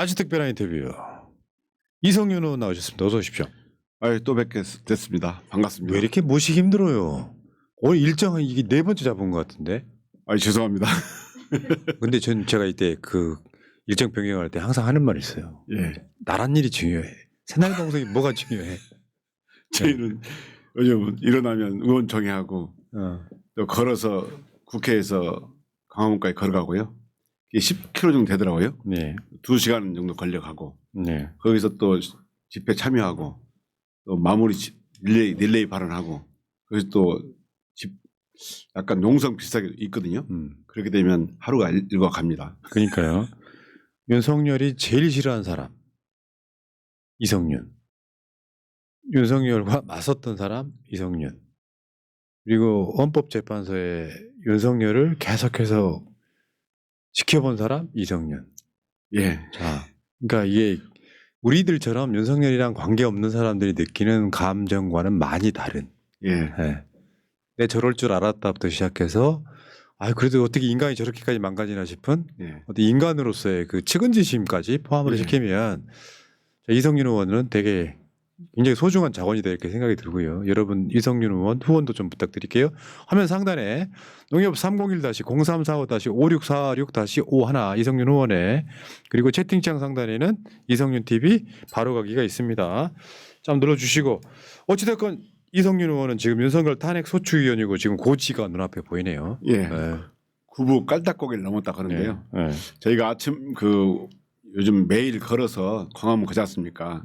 아주 특별한 인터뷰. 이성윤 의원 나오셨습니다. 어서 오십시오. 또 뵙게 됐습니다. 반갑습니다. 왜 이렇게 모시기 힘들어요? 오늘 일정은 이게 4번째 잡은 것 같은데. 죄송합니다. 근데 제가 이때 그 일정 변경할 때 항상 하는 말이 있어요. 예. 나란 일이 중요해. 새날 방송이 뭐가 중요해? 저희는 요즘 일어나면 의원 정회하고 또 걸어서 국회에서 광화문까지 걸어가고요. 이게 10km 정도 되더라고요. 네. 2시간 정도 걸려가고 네. 거기서 또 집회 참여하고 또 마무리 릴레이 발언하고 거기서 또 약간 농성 비슷하게 있거든요. 그렇게 되면 하루가 일과갑니다. 그러니까요. 윤석열이 제일 싫어하는 사람 이성윤. 윤석열과 맞섰던 사람 이성윤. 그리고 헌법재판소에 윤석열을 계속해서 지켜본 사람 이성윤. 예. 자, 그러니까 이게 우리들처럼 윤석열이랑 관계없는 사람들이 느끼는 감정과는 많이 다른. 예. 예. 내 저럴 줄 알았다부터 시작해서 그래도 어떻게 인간이 저렇게까지 망가지나 싶은 예. 어떤 인간으로서의 그 측은지심까지 포함을 예. 시키면 이성윤 의원은 되게 굉장히 소중한 자원이다 이렇게 생각이 들고요. 여러분 이성윤 의원 후원도 좀 부탁드릴게요. 화면 상단에 농협 301-0345-5646-51 이성윤 의원에 그리고 채팅창 상단에는 이성윤 TV 바로가기가 있습니다. 좀 눌러주시고 어찌됐건 이성윤 의원은 지금 윤석열 탄핵 소추위원이고 지금 고지가 눈앞에 보이네요. 예. 네. 구부 깔딱고개를 넘었다 그러는데요. 네. 네. 저희가 아침 요즘 매일 걸어서 광화문 가지 않습니까?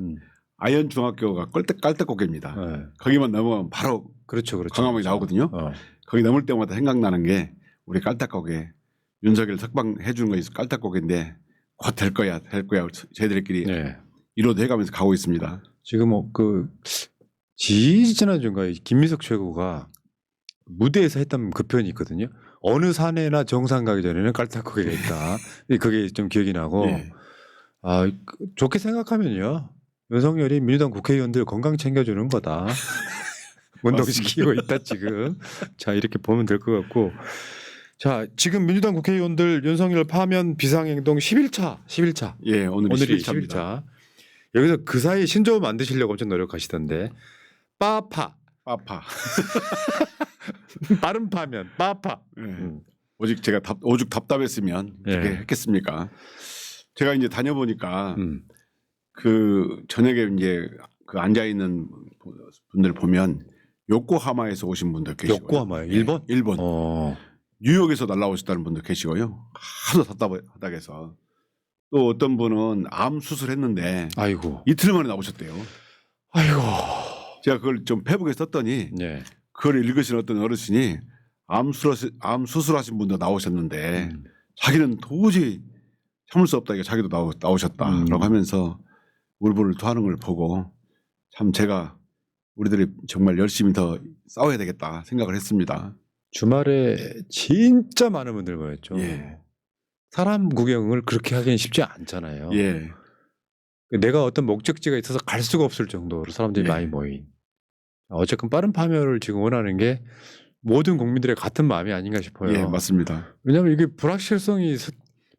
아현 중학교가 깔딱고개입니다. 네. 거기만 넘으면 바로 그렇죠. 광화문이 나오거든요. 거기 넘을 때마다 생각나는 게 우리 깔딱고개 윤석열 석방해 주는 거 있어 깔딱고개인데 곧 될 거야 저희들끼리 네. 이루어져가면서 가고 있습니다. 지금 지지난주인가 김민석 최고가 무대에서 했던 그 표현이 있거든요. 어느 산에나 정상 가기 전에는 깔딱고개가 있다. 그게 좀 기억이 나고 예. 좋게 생각하면요. 윤석열이 민주당 국회의원들 건강 챙겨주는 거다. 운동시키고 있다 지금. 자 이렇게 보면 될 것 같고 자 지금 민주당 국회의원들 윤석열 파면 비상행동 11차. 예, 오늘이 11차입니다. 11차. 여기서 그 사이에 신조어 만드시려고 엄청 노력하시던데. 빠파. 빠른 파면 빠파. 오직 제가 오죽 답답했으면 그렇게 예. 했겠습니까? 제가 이제 다녀보니까 그 저녁에 이제 그 앉아 있는 분들 보면 요코하마에서 오신 분들 계시고 요코하마요? 일본? 일본. 뉴욕에서 날라오셨다는 분들 계시고요. 하도 답답해서 또 어떤 분은 암 수술했는데 아이고. 이틀 만에 나오셨대요. 아이고. 제가 그걸 좀 페북에 썼더니 네. 그걸 읽으신 어떤 어르신이 암 수술하신 분도 나오셨는데 자기는 도저히 참을 수 없다. 이게 자기도 나오셨다라고 하면서 울분을 토하는 걸 보고 참 제가 우리들이 정말 열심히 더 싸워야 되겠다 생각을 했습니다. 주말에 진짜 많은 분들 모였죠. 예. 사람 구경을 그렇게 하기는 쉽지 않잖아요. 예. 내가 어떤 목적지가 있어서 갈 수가 없을 정도로 사람들이 예. 많이 모인. 어쨌든 빠른 파멸을 지금 원하는 게 모든 국민들의 같은 마음이 아닌가 싶어요. 예, 맞습니다. 왜냐하면 이게 불확실성이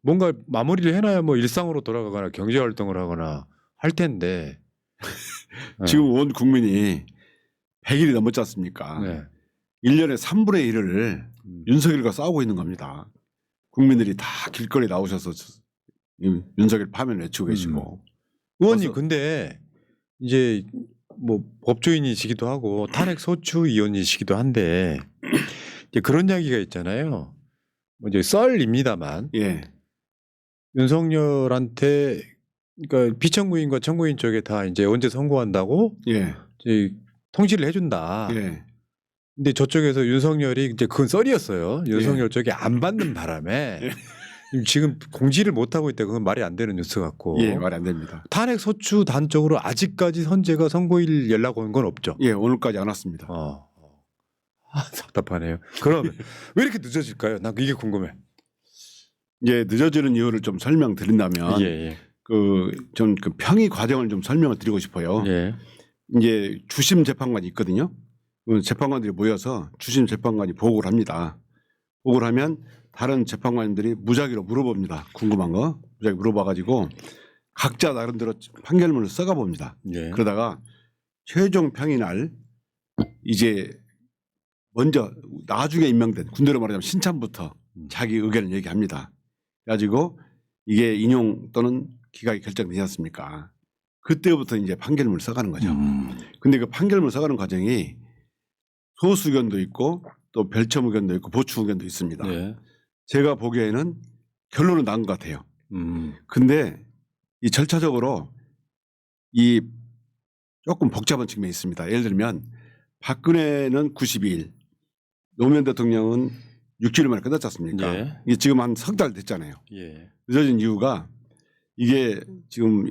뭔가 마무리를 해놔야 뭐 일상으로 돌아가거나 경제 활동을 하거나 할 텐데 지금 온 국민이 100일이 넘었지 않습니까? 네. 1년에 3분의 1을 윤석열과 싸우고 있는 겁니다. 국민들이 다 길거리 나오셔서 윤석열 파면 외치고 계시고. 의원님 근데 이제 뭐 법조인이시기도 하고 탄핵 소추위원이시기도 한데 이제 그런 이야기가 있잖아요. 뭐 이제 썰입니다만 예. 윤석열한테 그러니까 피청구인과 청구인 쪽에 다 이제 언제 선고한다고 예. 이제 통지를 해준다. 예. 근데 저쪽에서 윤석열이 이제 그건 썰이었어요. 윤석열 쪽이 안 받는 바람에 지금 공지를 못 하고 있다. 그건 말이 안 되는 뉴스 같고. 예, 말이 안 됩니다. 탄핵 소추 단적으로 아직까지 선재가 선고일 연락 온 건 없죠. 예, 오늘까지 안 왔습니다. 답답하네요. 그럼 왜 이렇게 늦어질까요? 난 이게 궁금해. 예, 늦어지는 이유를 좀 설명드린다면 예. 좀 그 평의 과정을 좀 설명을 드리고 싶어요. 예. 이제 주심 재판관이 있거든요. 그 재판관들이 모여서 주심 재판관이 보고를 합니다. 보고를 하면 다른 재판관들이 무작위로 물어봅니다. 궁금한 거 무작위 물어봐가지고 각자 나름대로 판결문을 써가 봅니다. 예. 그러다가 최종 평이 날 이제 먼저 나중에 임명된 군대로 말하자면 신참부터 자기 의견을 얘기합니다. 그래가지고 이게 인용 또는 기각이 결정되지 않습니까? 그때부터 이제 판결문을 써가는 거죠. 근데 그 판결문을 써가는 과정이 소수 의견도 있고 또 별첨 의견도 있고 보충 의견도 있습니다. 예. 제가 보기에는 결론은 나은 것 같아요. 근데 이 절차적으로 이 조금 복잡한 측면이 있습니다. 예를 들면 박근혜는 92일, 노무현 대통령은 6개월 만에 끝났지 않습니까? 예. 이게 지금 한 석 달 됐잖아요. 예. 늦어진 이유가 이게 지금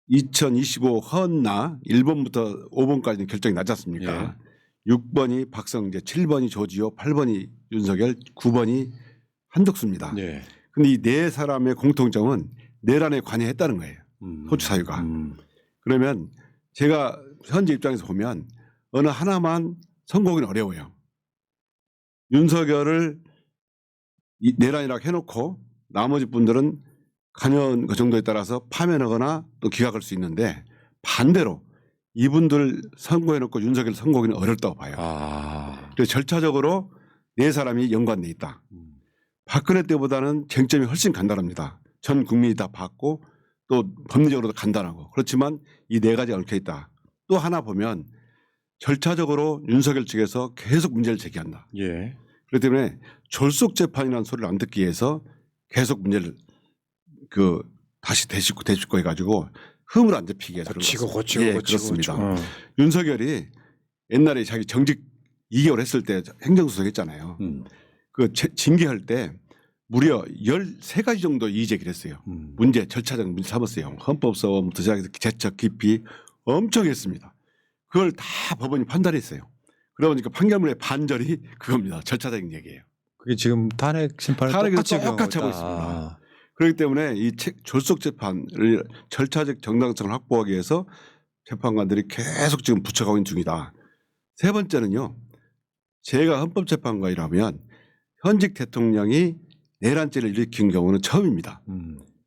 2025 허나 1번부터 5번까지는 결정이 나지 않습니까? 6번이 박성재, 7번이 조지호, 8번이 윤석열, 9번이 한덕수입니다. 예. 근데 이 네 사람의 공통점은 내란에 관여했다는 거예요. 호주 사유가. 그러면 제가 현재 입장에서 보면 어느 하나만 선고하기는 어려워요. 윤석열을 내란이라고 해놓고 나머지 분들은 관여한 그 정도에 따라서 파면하거나 또 기각할 수 있는데 반대로 이분들 선고해놓고 윤석열 선고하기는 어렵다고 봐요. 그래서 절차적으로 네 사람이 연관돼 있다. 박근혜 때보다는 쟁점이 훨씬 간단합니다. 전 국민이 다 받고 또 법리적으로도 간단하고 그렇지만 이 네 가지가 얽혀 있다. 또 하나 보면 절차적으로 윤석열 측에서 계속 문제를 제기한다. 예. 그렇기 때문에 졸속 재판이라는 소리를 안 듣기 위해서 계속 문제를 다시 되짚고 해가지고 흠을 안 잡히게 해서 고치고 그렇습니다. 윤석열이 옛날에 자기 정직 2개월 했을 때 행정수석 했잖아요. 그 징계할 때 무려 13가지 정도 이의 제기를 했어요. 문제 절차적 문제 삼았어요. 헌법소원부터 시작해서 재척 깊이 엄청 했습니다. 그걸 다 법원이 판단했어요. 그러다 보니까 판결문의 반절이 그겁니다. 절차적인 얘기예요. 그게 지금 탄핵 심판을 똑같이 하고 있습니다. 그렇기 때문에 이 졸속 재판을 절차적 정당성을 확보하기 위해서 재판관들이 계속 지금 붙여가고 있는 중이다. 세 번째는요. 제가 헌법재판관이라면 현직 대통령이 내란죄를 일으킨 경우는 처음입니다.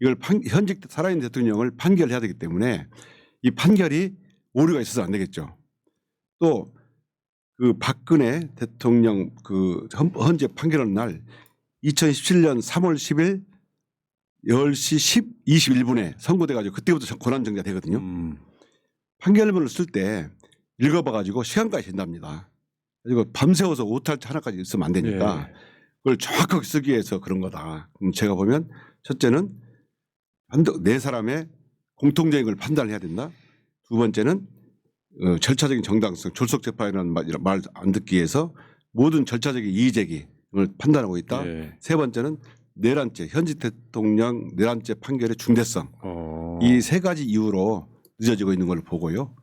이걸 현직 살아있는 대통령을 판결해야 되기 때문에 이 판결이 오류가 있어서 안 되겠죠. 또 그 박근혜 대통령 그 헌재 판결하는 날 2017년 3월 10일 10시 21분에 선고돼 가지고 그때부터 권한정지가 되거든요. 판결문을 쓸 때 읽어봐 가지고 시간까지 된답니다. 그리고 밤새워서 오탈자 하나까지 있으면 안 되니까 그걸 정확하게 쓰기 위해서 그런 거다. 그럼 제가 보면 첫째는 네 사람의 공통적인 걸 판단을 해야 된다. 두 번째는 절차적인 정당성, 졸속 재판이라는 말 안 듣기 위해서 모든 절차적인 이의 제기를 판단하고 있다. 세 번째는 내란죄, 현직 대통령 내란죄 판결의 중대성. 이 세 가지 이유로 늦어지고 있는 걸 보고요.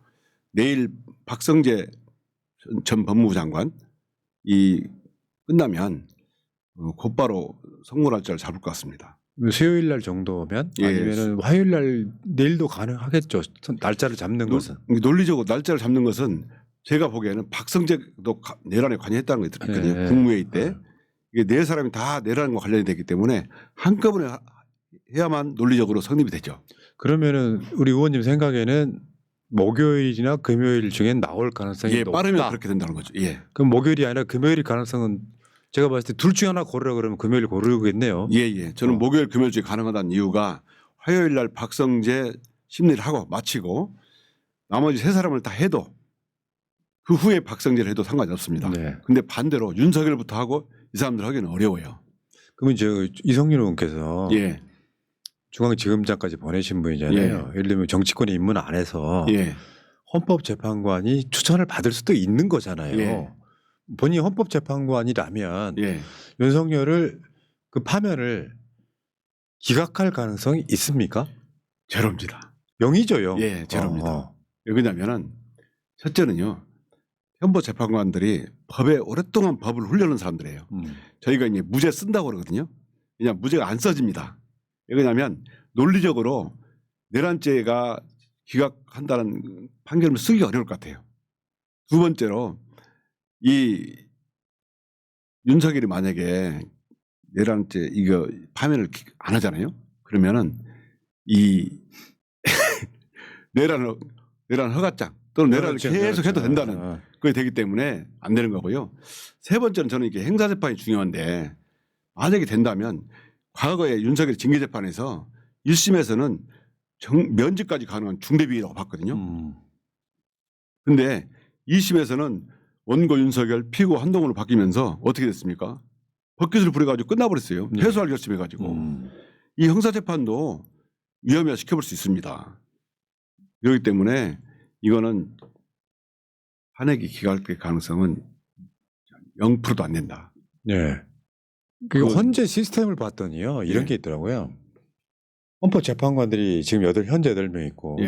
내일 박성재 전 법무부 장관 이 끝나면 곧바로 선고날짜를 잡을 것 같습니다. 수요일 날 정도면 아니면은 화요일 날 내일도 가능하겠죠. 날짜를 잡는 것은. 논리적으로 날짜를 잡는 것은 제가 보기에는 박성재도 내란에 관여했다는 거 있거든요. 국무회의 때. 이게 네 사람이 다 내란과 관련이 되기 때문에 한꺼번에 해야만 논리적으로 성립이 되죠. 그러면은 우리 의원님 생각에는 목요일이나 금요일 중엔 나올 가능성이 높다. 빠르면 그렇게 된다는 거죠. 그럼 목요일이 아니라 금요일 가능성은 제가 봤을 때 둘 중에 하나 고르라 그러면 금요일 고르겠네요. 저는 목요일 금요일 중에 가능하다는 이유가 화요일 날 박성재 심리를 하고 마치고 나머지 세 사람을 다 해도 그 후에 박성재를 해도 상관이 없습니다. 근데 반대로 윤석열부터 하고 이 사람들 하기는 어려워요. 그러면 이성윤 의원께서 중앙지검장까지 보내신 분이잖아요. 예를 들면 정치권의 입문 안에서 헌법재판관이 추천을 받을 수도 있는 거잖아요. 본인이 헌법재판관이라면 윤석열을 그 파면을 기각할 가능성이 있습니까? 제로입니다. 0이죠, 0. 제로입니다. 왜냐하면 첫째는요. 헌법재판관들이 법에 오랫동안 법을 훈련한 사람들이에요. 저희가 이제 무죄 쓴다고 그러거든요. 그냥 무죄가 안 써집니다. 왜냐하면 논리적으로 내란죄가 기각한다는 판결을 쓰기가 어려울 것 같아요. 두 번째로 이 윤석열이 만약에 내란죄 이거 파면을 안 하잖아요. 그러면은 이 내란 허가장 또는 내란을 계속 해도 된다는 그게 되기 때문에 안 되는 거고요. 세 번째는 저는 이게 행사재판이 중요한데 만약에 된다면 과거에 윤석열 징계재판에서 1심에서는 면직까지 가능한 중대비위라고 봤거든요. 그런데 2심에서는 원고 윤석열 피고 한동훈으로 바뀌면서 어떻게 됐습니까? 법기술을 부려가지고 끝나버렸어요. 패소할 결심해가지고. 이 형사재판도 위험에 시켜볼 수 있습니다. 그렇기 때문에 이거는 탄핵이 기각될 가능성은 0%도 안 된다. 네. 그 헌재 시스템을 봤더니요. 이런 게 있더라고요. 헌법재판관들이 지금 현재 8명 있고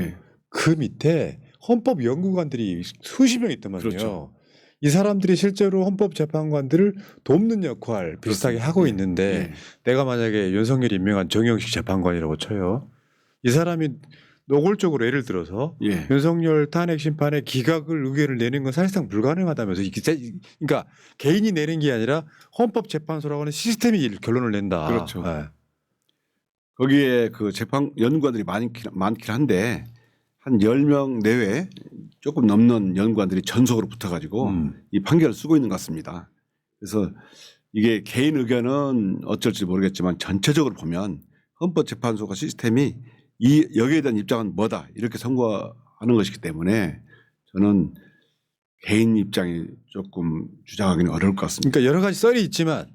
그 밑에 헌법연구관들이 수십 명 있단 말이에요. 그렇죠. 이 사람들이 실제로 헌법재판관들을 돕는 역할 비슷하게 그렇습니다. 하고 있는데 내가 만약에 윤석열이 임명한 정영식 재판관이라고 쳐요. 이 사람이 노골적으로 예를 들어서 윤석열 탄핵 심판에 기각을 의견을 내는 건 사실상 불가능하다면서 그러니까 개인이 내는 게 아니라 헌법재판소라고 하는 시스템이 결론을 낸다. 그렇죠. 거기에 그 재판 연구관들이 많긴 한데 한 10명 내외 조금 넘는 연구관들이 전속으로 붙어가지고 이 판결을 쓰고 있는 것 같습니다. 그래서 이게 개인 의견은 어쩔지 모르겠지만 전체적으로 보면 헌법재판소가 시스템이 여기에 대한 입장은 뭐다 이렇게 선고하는 것이기 때문에 저는 개인 입장이 조금 주장하기는 어려울 것 같습니다. 그러니까 여러 가지 썰이 있지만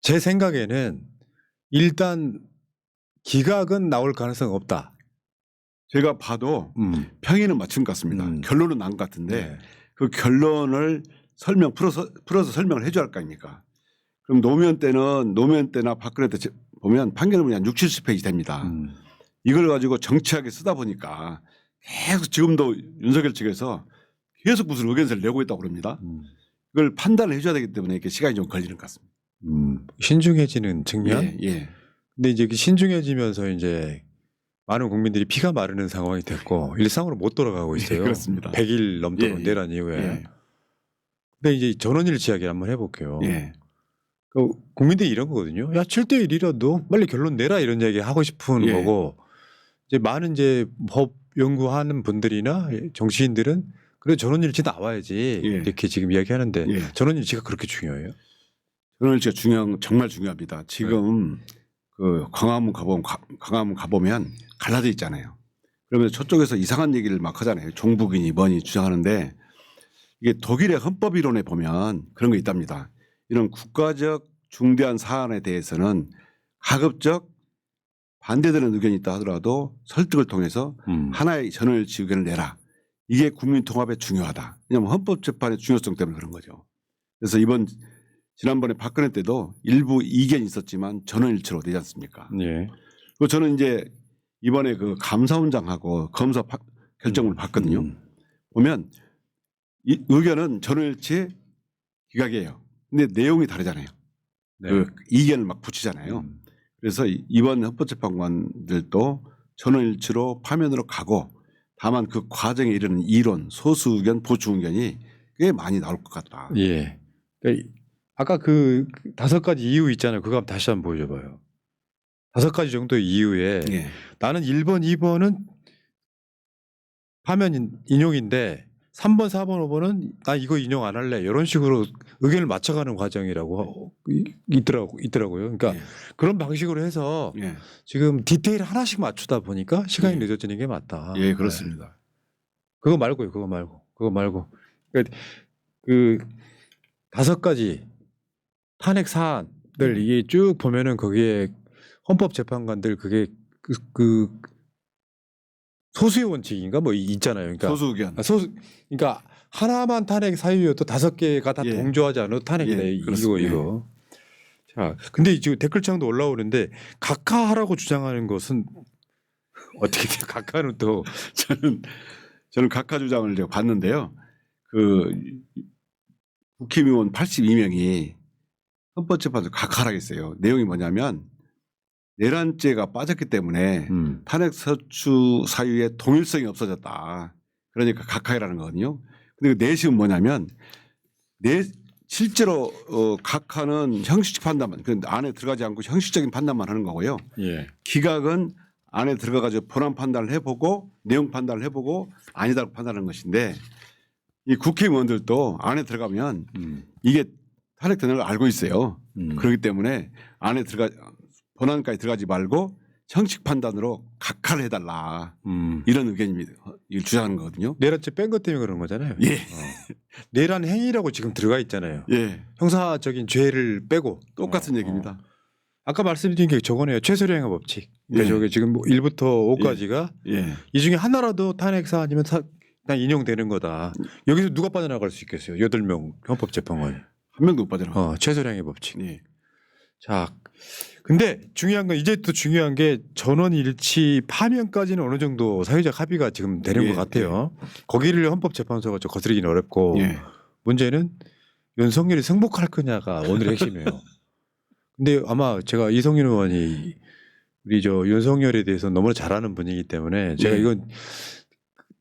제 생각에는 일단 기각은 나올 가능성이 없다. 제가 봐도 평의는 맞춘 것 같습니다. 결론은 난 것 같은데 그 결론을 풀어서 설명을 해줘야 할 거 아닙니까? 그럼 노무현 때나 박근혜 때 보면 판결문이 한 60, 70페이지 됩니다. 이걸 가지고 정치하게 쓰다 보니까 계속 지금도 윤석열 측에서 계속 무슨 의견서를 내고 있다고 그럽니다. 그걸 판단을 해줘야 되기 때문에 이렇게 시간이 좀 걸리는 것 같습니다. 신중해지는 측면? 근데 이제 신중해지면서 이제 많은 국민들이 피가 마르는 상황이 됐고 일상으로 못 돌아가고 있어요. 그렇습니다. 100일 넘도록 내란 이후에. 근데 이제 전원일치 이야기 한번 해볼게요. 그 국민들이 이런 거거든요. 야 7대1이라도 빨리 결론 내라 이런 이야기 하고 싶은 거고 이제 많은 이제 법 연구하는 분들이나 정치인들은 그래 전원일치 나와야지 이렇게 지금 이야기하는데 전원일치가 그렇게 중요해요? 전원일치가 정말 중요합니다. 지금 그 광화문 가보면 갈라져 있잖아요. 그러면 저쪽에서 이상한 얘기를 막 하잖아요. 종북이니 뭐니 주장하는데 이게 독일의 헌법 이론에 보면 그런 거 있답니다. 이런 국가적 중대한 사안에 대해서는 가급적 반대되는 의견이 있다 하더라도 설득을 통해서 하나의 전원일치 의견을 내라. 이게 국민 통합에 중요하다. 왜냐하면 헌법재판의 중요성 때문에 그런 거죠. 그래서 지난번에 박근혜 때도 일부 이견이 있었지만 전원일치로 되지 않습니까? 그리고 저는 이제 이번에 그 감사원장하고 검사 결정을 봤거든요. 보면 이 의견은 전원일치 기각이에요. 근데 내용이 다르잖아요. 그 이견을 막 붙이잖아요. 그래서 이번 헌법재판관들도 전원일치로 파면으로 가고 다만 그 과정에 이르는 이론, 소수 의견, 보충 의견이 꽤 많이 나올 것 같다. 그러니까 아까 그 5가지 이유 있잖아요. 그거 한번 다시 한번 보여줘봐요. 5가지 정도의 이유에 나는 1번, 2번은 파면 인용인데 3번, 4번, 5번은 나 이거 인용 안 할래. 이런 식으로 의견을 맞춰가는 과정이라고 있더라고요. 그러니까 그런 방식으로 해서 지금 디테일 하나씩 맞추다 보니까 시간이 늦어지는 게 맞다. 그렇습니다. 그거 말고요. 그거 말고. 그러니까 그 5가지 탄핵 사안들 이게 쭉 보면은 거기에 헌법재판관들 그게 그 소수의 원칙인가 뭐 있잖아요. 그러니까 소수 의견. 그러니까 하나만 탄핵 사유여도 5개가 다 동조하지 않아도 탄핵이다. 이거. 자, 근데 지금 댓글창도 올라오는데 각하하라고 주장하는 것은 어떻게 돼요? 각하는 또 저는 각하 주장을 제가 봤는데요. 그 국힘의원 82명이 헌법재판소 각하라고 했어요. 내용이 뭐냐면 내란죄가 빠졌기 때문에 탄핵 소추 사유의 동일성이 없어졌다. 그러니까 각하라는 거거든요. 근데 그 내식은 뭐냐면 실제로 각하는 형식적 판단만 그 안에 들어가지 않고 형식적인 판단만 하는 거고요. 기각은 안에 들어가가지고 본안 판단을 해보고 내용 판단을 해보고 아니다고 판단하는 것인데 이 국회의원들도 안에 들어가면 이게 탄핵되는 걸 알고 있어요. 그렇기 때문에 안에 본안까지 들어가지 말고 형식 판단으로 각하를 해달라 이런 의견입니다. 이걸 주장하는 거거든요. 내란죄 뺀 것 때문에 그런 거잖아요. 예. 내란 행위라고 지금 들어가 있잖아요. 예. 형사적인 죄를 빼고 똑같은 얘기입니다. 아까 말씀드린 게 저거네요. 최소량의 법칙. 그러니까 예. 저게 지금 1부터 5까지가 예. 이 중에 하나라도 탄핵 사안이면 그냥 인용되는 거다. 여기서 누가 빠져나갈 수 있겠어요? 8명 헌법재판관이. 한 명도 못 빠져나가. 최소량의 법칙. 예. 자, 근데 중요한 건 이제 또 중요한 게 전원일치 파면까지는 어느 정도 사회적 합의가 지금 되는 예, 것 같아요. 거기를 헌법재판소가 좀 거스르기는 어렵고 예. 문제는 윤석열이 승복할 거냐가 오늘의 핵심이에요. 근데 아마 제가 이성윤 의원이 우리 저 윤석열에 대해서 너무나 잘 아는 분이기 때문에 제가 예. 이건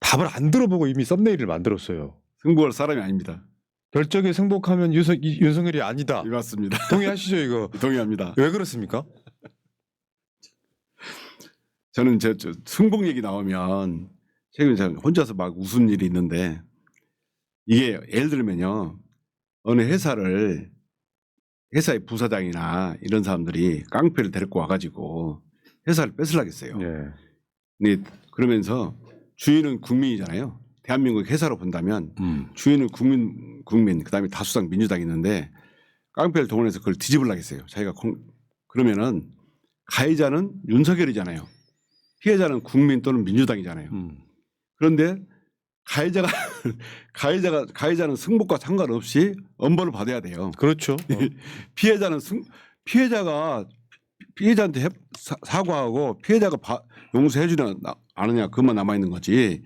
답을 안 들어보고 이미 썸네일을 만들었어요. 승부할 사람이 아닙니다. 결정에 승복하면 윤석열이 아니다. 맞습니다. 동의하시죠 이거? 동의합니다. 왜 그렇습니까? 저는 저 승복 얘기 나오면 최근에 제가 혼자서 막 웃은 일이 있는데 이게 예를 들면요. 어느 회사의 부사장이나 이런 사람들이 깡패를 데리고 와가지고 회사를 뺏으려겠어요. 네. 근데 그러면서 주인은 국민이잖아요. 대한민국 회사로 본다면 주인은 국민 그다음에 다수당 민주당이 있는데 깡패를 동원해서 그걸 뒤집으려겠어요. 자기가 그러면은 가해자는 윤석열이잖아요. 피해자는 국민 또는 민주당이잖아요. 그런데 가해자는 승복과 상관없이 엄벌을 받아야 돼요. 그렇죠. 피해자한테 사과하고 피해자가 용서해 주냐 않느냐 그것만 남아 있는 거지.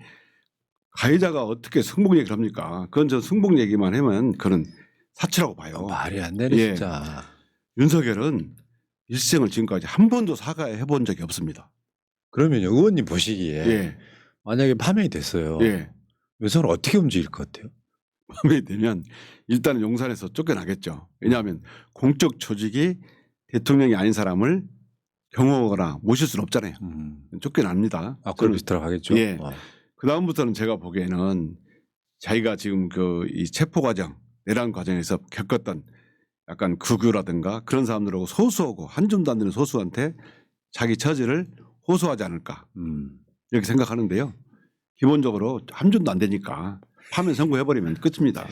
가해자가 어떻게 승복 얘기를 합니까? 그건 저 승복 얘기만 하면 그건 사치라고 봐요. 말이 안 되네 예. 진짜. 윤석열은 일생을 지금까지 한 번도 사과해 본 적이 없습니다. 그러면 의원님 보시기에 예. 만약에 파면이 됐어요. 예. 윤석열 어떻게 움직일 것 같아요? 밤에 되면 일단은 용산에서 쫓겨나겠죠. 왜냐하면 공적 조직이 대통령이 아닌 사람을 경호하거나 모실 수는 없잖아요. 쫓겨납니다. 앞으로 비슷하게 하겠죠. 예. 그 다음부터는 제가 보기에는 자기가 지금 이 체포 과정, 내란 과정에서 겪었던 약간 극우라든가 그런 사람들하고 소수하고 한 줌도 안 되는 소수한테 자기 처지를 호소하지 않을까 이렇게 생각하는데요. 기본적으로 한 줌도 안 되니까 파면 선고해버리면 끝입니다.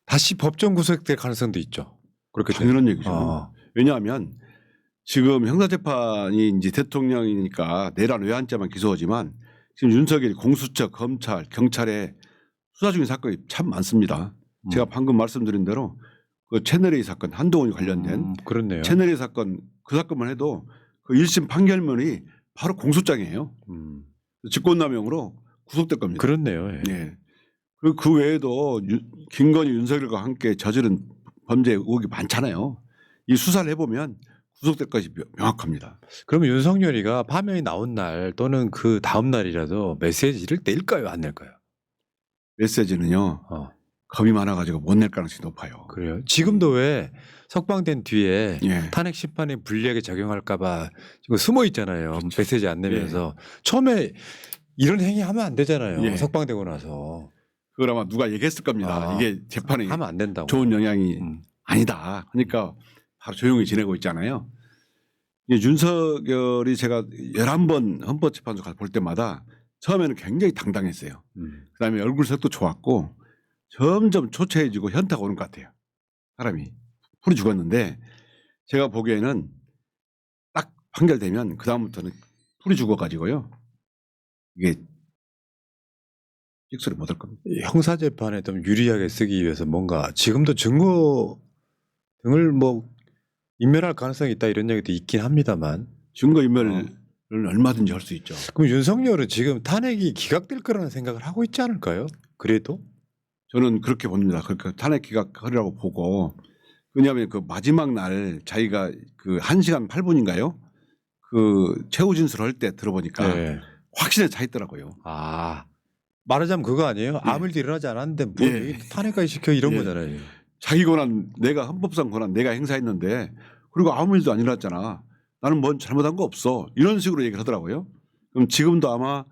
다시 법정 구속될 가능성도 있죠. 그렇게 당연한 얘기죠. 왜냐하면 지금 형사재판이 이제 대통령이니까 내란 외환죄만 기소하지만 지금 윤석열이 공수처, 검찰, 경찰에 수사 중인 사건이 참 많습니다. 제가 방금 말씀드린 대로 그 채널A 사건 한동훈이 관련된 그렇네요. 채널A 사건 그 사건만 해도 그 1심 판결문이 바로 공소장이에요. 직권남용으로 구속될 겁니다. 그렇네요. 예. 예. 그리고 그 외에도 김건희, 윤석열과 함께 저지른 범죄 의혹이 많잖아요. 이 수사를 해보면 구속될 것이 명확합니다. 그러면 윤석열이가 파면이 나온 날 또는 그 다음 날이라도 메시지를 낼까요, 안 낼까요? 메시지는요. 겁이 많아가지고 못 낼 가능성이 높아요. 그래요. 지금도 왜 석방된 뒤에 예. 탄핵 심판에 불리하게 작용할까봐 지금 숨어 있잖아요. 메시지 안 내면서 처음에 이런 행위 하면 안 되잖아요. 예. 석방되고 나서 그걸 아마 누가 얘기했을 겁니다. 이게 재판에 하면 안 된다고. 좋은 영향이 아니다. 그러니까 바로 조용히 지내고 있잖아요. 윤석열이 제가 11번 헌법재판소 가서 볼 때마다 처음에는 굉장히 당당했어요. 그다음에 얼굴색도 좋았고 점점 초췌해지고 현타가 오는 것 같아요. 사람이 풀이 죽었는데 제가 보기에는 딱 판결되면 그다음부터는 풀이 죽어가지고요. 이게 찍소리 못 할 겁니다. 형사재판에 좀 유리하게 쓰기 위해서 뭔가 지금도 증거 등을 뭐 인멸할 가능성이 있다 이런 얘기도 있긴 합니다만 증거인멸을 얼마든지 할 수 있죠. 그럼 윤석열은 지금 탄핵이 기각될 거라는 생각을 하고 있지 않을까요? 그래도? 저는 그렇게 봅니다. 그러니까 탄핵 기각하리라고 보고 왜냐하면 그 마지막 날 자기가 그 1시간 8분인가요? 그 최후 진술할 때 들어보니까 네. 확신에 차 있더라고요. 말하자면 그거 아니에요? 아무 일도 일어나지 않았는데 뭐 탄핵까지 시켜 이런 거잖아요. 자기 권한 내가 헌법상 권한 내가 행사했는데 그리고 아무 일도 안 일어났잖아. 나는 뭔 잘못한 거 없어. 이런 식으로 얘기를 하더라고요. 그럼 지금도 아마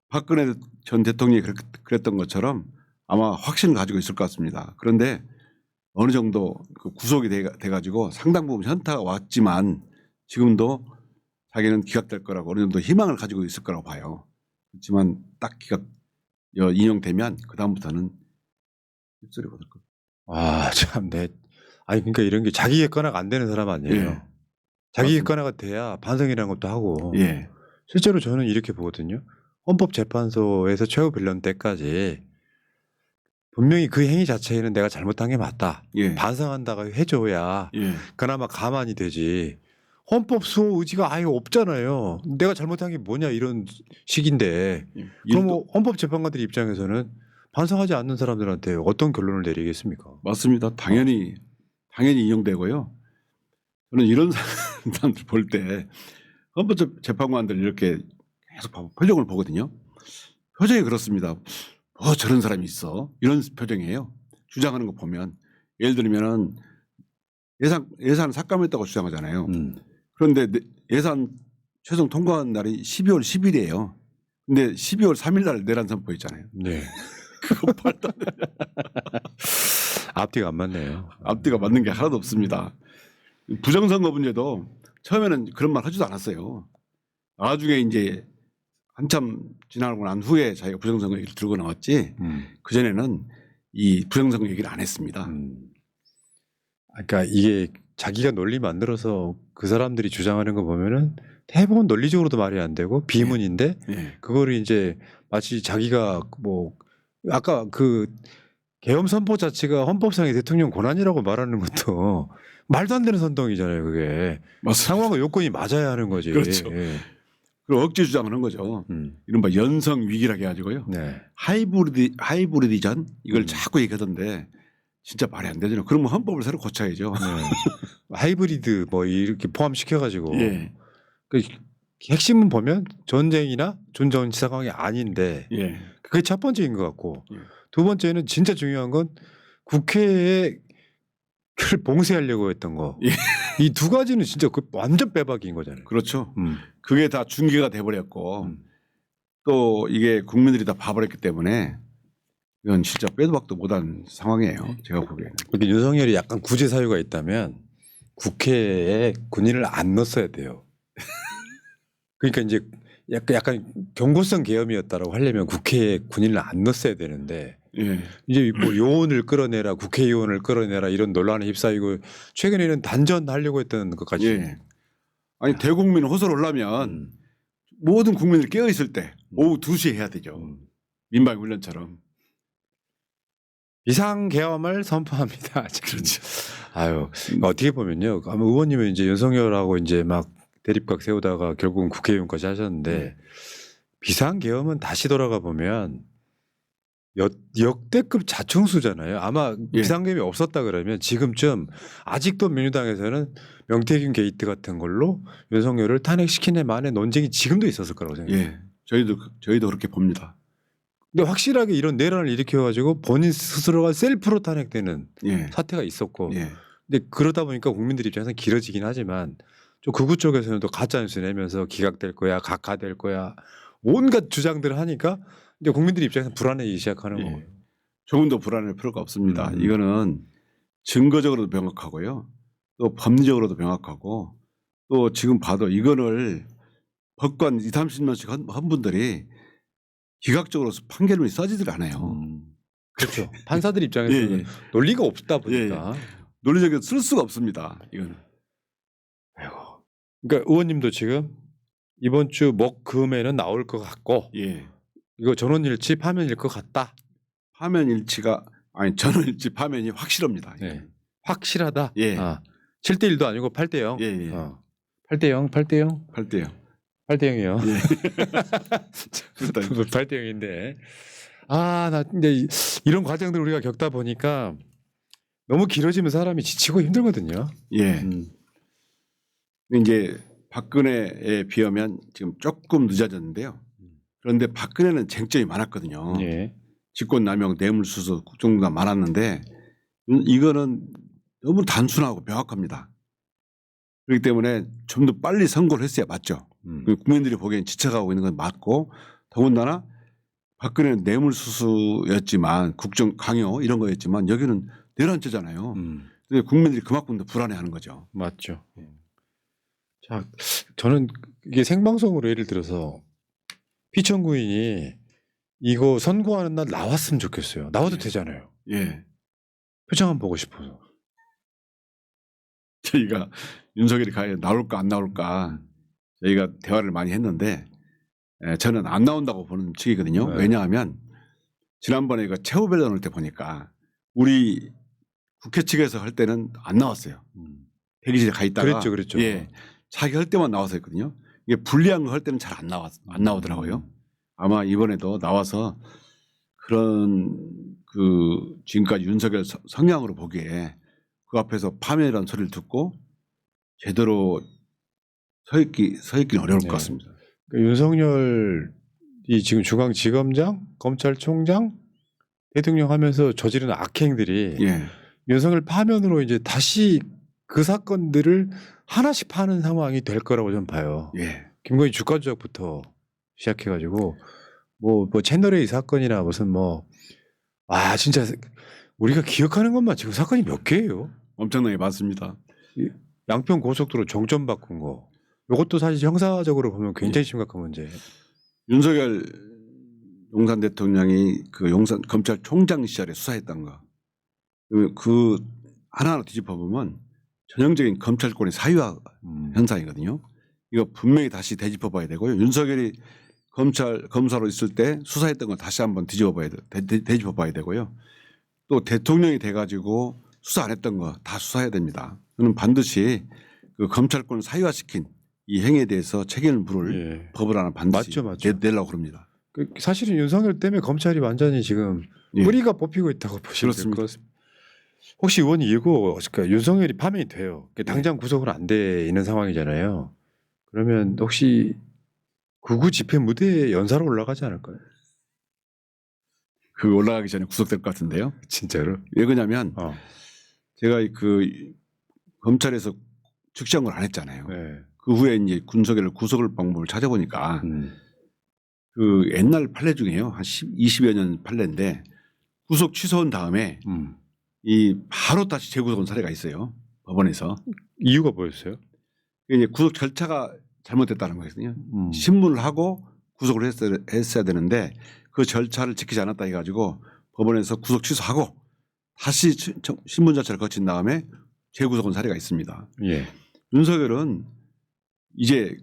박근혜 전 대통령이 그랬던 것처럼 아마 확신을 가지고 있을 것 같습니다. 그런데 어느 정도 그 구속이 돼가지고 상당 부분 현타가 왔지만 지금도 자기는 기각될 거라고 어느 정도 희망을 가지고 있을 거라고 봐요. 그렇지만 딱 기각 인용되면 그 다음부터는 입소리 받을 거예요. 아, 참, 아니, 그러니까 이런 게 자기 객관화가 안 되는 사람 아니에요. 예. 자기 맞습니다. 객관화가 돼야 반성이라는 것도 하고. 예. 실제로 저는 이렇게 보거든요. 헌법재판소에서 최후 변론 때까지 분명히 그 행위 자체에는 내가 잘못한 게 맞다. 예. 반성한다고 해줘야 예. 그나마 가만히 되지. 헌법 수호 의지가 아예 없잖아요. 내가 잘못한 게 뭐냐 이런 식인데. 그럼 뭐 헌법재판관들 입장에서는 반성하지 않는 사람들한테 어떤 결론을 내리겠습니까? 맞습니다. 당연히 인용되고요. 저는 이런 사람들 볼 때 헌법재판관들 이렇게 계속 표정을 보거든요. 표정이 그렇습니다. 뭐 저런 사람이 있어. 이런 표정이에요. 주장하는 거 보면 예를 들면은 예산 삭감했다고 주장하잖아요. 그런데 예산 최종 통과한 날이 12월 10일이에요. 근데 12월 3일 날 내란 선포했잖아요. 네. 그거 말도 안 돼. 앞뒤가 안 맞네요. 앞뒤가 맞는 게 하나도 없습니다. 부정선거 문제도 처음에는 그런 말 하지도 않았어요. 나중에 이제 한참 지나고 난 후에 자기가 부정선거 얘기를 들고 나왔지 그전에는 이 부정선거 얘기를 안 했습니다. 그러니까 이게 자기가 논리 만들어서 그 사람들이 주장하는 거 보면은 대부분 논리적으로도 말이 안 되고 비문인데 예. 그거를 이제 마치 자기가 뭐 아까 그 계엄 선포 자체가 헌법상의 대통령 권한이라고 말하는 것도 말도 안 되는 선동이잖아요. 그게 맞습니다. 상황과 요건이 맞아야 하는 거지. 그렇죠. 예. 그리고 억지 주장하는 거죠. 이른바 연성 위기라고 해가지고요. 네. 하이브리디전 이걸 자꾸 얘기하던데 진짜 말이 안 되잖아요. 그러면 헌법을 새로 고쳐야죠. 네. 하이브리드 뭐 이렇게 포함시켜가지고 예. 그 핵심은 보면 전쟁이나 전쟁 상황이 아닌데 예. 그게 첫 번째인 것 같고 예. 두 번째는 진짜 중요한 건 국회에 그걸 봉쇄하려고 했던 거. 예. 이 두 가지는 진짜 그 완전 빼박인 거잖아요. 그렇죠. 그게 다 중계가 돼버렸고 또 이게 국민들이 다 봐버렸기 때문에 이건 진짜 빼도 박도 못한 상황이에요. 제가 보기에는. 이렇게 윤석열이 약간 구제 사유가 있다면 국회에 군인을 안 넣었어야 돼요. 그러니까 이제 약간 경고성 계엄이었다라고 하려면 국회에 군인을 안 넣었어야 되는데 예. 이제 뭐 요원을 끌어내라 국회의원을 끌어내라 이런 논란에 휩싸이고 최근에는 단전하려고 했던 것까지. 예. 아니 대국민 호소를 하려면 모든 국민들이 깨어 있을 때 오후 2시에 해야 되죠. 민방 훈련처럼. 비상계엄을 선포합니다. 그렇죠. 아유 어떻게 보면요. 아마 의원님은 이제 윤석열하고 이제 막 대립각 세우다가 결국은 국회의원까지 하셨는데 비상계엄은 다시 돌아가 보면 역대급 자충수잖아요. 아마 예. 비상계엄이 없었다 그러면 지금쯤 아직도 민주당에서는 명태균 게이트 같은 걸로 윤석열을 탄핵시키는 만의 논쟁이 지금도 있었을 거라고 생각해요. 예. 저희도 그렇게 봅니다. 근데 확실하게 이런 내란을 일으켜가지고 본인 스스로가 셀프로 탄핵되는 예. 사태가 있었고 예. 근데 그러다 보니까 국민들 입장에서는 길어지긴 하지만 좀 극우 쪽에서는 또 가짜뉴스 내면서 기각될 거야 각하될 거야 온갖 주장들을 하니까 이제 국민들 입장에서 불안해지기 시작하는 예. 거예요. 조금 더 불안할 필요가 없습니다. 이거는 증거적으로도 명확하고요. 또 법리적으로도 명확하고 또 지금 봐도 이거를 법관 20, 30년씩 한 분들이 기각적으로 판결문이 써지질 않아요. 그렇죠. 판사들 입장에서는 예, 예. 논리가 없다 보니까. 논리적으로 쓸 수가 없습니다. 이거는. 아이고. 그러니까 의원님도 지금 이번 주 목금에는 나올 것 같고 예. 이거 전원일치 파면일 것 같다. 파면 일치가 아니 전원일치 파면이 확실합니다. 네. 확실하다. 예. 7대 1도 아니고 8대 0. 예, 예. 8대 0, 8대 0. 8대요. 8대 0이요. 예. 8대 0인데. 나 근데 이런 과정들 우리가 겪다 보니까 너무 길어지면 사람이 지치고 힘들거든요. 예. 이제 박근혜에 비하면 지금 조금 늦어졌는데요. 그런데 박근혜는 쟁점이 많았거든요. 예. 직권남용, 뇌물수수, 국정농단 많았는데 이거는 너무 단순하고 명확합니다. 그렇기 때문에 좀 더 빨리 선고를 했어야 맞죠. 국민들이 보기엔 지쳐가고 있는 건 맞고 더군다나 박근혜는 뇌물수수였지만 국정 강요 이런 거였지만 여기는 내란죄잖아요. 그래서 국민들이 그만큼 더 불안해하는 거죠. 맞죠. 자, 저는 이게 생방송으로 예를 들어서 피청구인이 이거 선고하는 날 나왔으면 좋겠어요. 나와도 되잖아요. 예. 표정 한번 보고 싶어서. 저희가 윤석열이 과연 나올까 안 나올까 저희가 대화를 많이 했는데 저는 안 나온다고 보는 측이거든요. 네. 왜냐하면 지난번에 그 최후 변론할 때 보니까 우리 국회 측에서 할 때는 안 나왔어요. 대기실에 가 있다가 그랬죠. 예, 자기 할 때만 나와서 했거든요. 이게 불리한 거 할 때는 잘 안 나오더라고요. 아마 이번에도 나와서 그런 그 지금까지 윤석열 성향으로 보기에 그 앞에서 파면이라는 소리를 듣고 제대로 서 있기는 어려울 것 같습니다. 그러니까 윤석열이 지금 중앙지검장, 검찰총장, 대통령 하면서 저지른 악행들이 예. 윤석열 파면으로 이제 다시 그 사건들을 하나씩 파는 상황이 될 거라고 저는 봐요. 예. 김건희 주가 조작부터 시작해가지고 뭐 채널 A 사건이나 무슨 진짜 우리가 기억하는 것만 지금 사건이 몇 개예요? 엄청나게 많습니다. 양평 고속도로 종점 바꾼 거. 이것도 사실 형사적으로 보면 굉장히 심각한 문제예요. 윤석열 용산 대통령이 그 용산 검찰총장 시절에 수사했던 거. 그 하나하나 뒤집어 보면 전형적인 검찰권의 사유화 현상이거든요. 이거 분명히 다시 되짚어 봐야 되고요. 윤석열이 검사로 있을 때 수사했던 걸 다시 한번 되짚어 봐야 되고요. 또 대통령이 돼가지고 수사 안 했던 거 다 수사해야 됩니다. 저는 반드시 그 검찰권을 사유화시킨 이 행위에 대해서 책임을 물을 법을 하나 반드시 내려고 그럽니다. 사실은 윤석열 때문에 검찰이 완전히 지금 뿌리가 뽑히고 있다고 보시면 될 것 같습니다. 혹시 의원이 이거 그러니까 윤석열이 파면이 돼요. 당장 구속은 안 돼 있는 상황이잖아요. 그러면 혹시 구구 집회 무대에 연사로 올라가지 않을까요? 그 올라가기 전에 구속될 것 같은데요. 진짜로? 왜 그러냐면 제가 그 검찰에서 즉시한걸 안 했잖아요. 네. 그 후에 이제 윤석열을 구속을 방법을 찾아보니까 그 옛날 판례 중에요. 한 20여 년 판례인데 구속 취소한 다음에 이 바로 다시 재구속한 사례가 있어요. 법원에서. 이유가 뭐였어요? 이제 구속 절차가 잘못됐다는 거거든요. 신문을 하고 구속을 했어야 되는데 그 절차를 지키지 않았다 해가지고 법원에서 구속 취소하고 다시 신문 절차를 거친 다음에 재구속한 사례가 있습니다. 예. 윤석열은 이제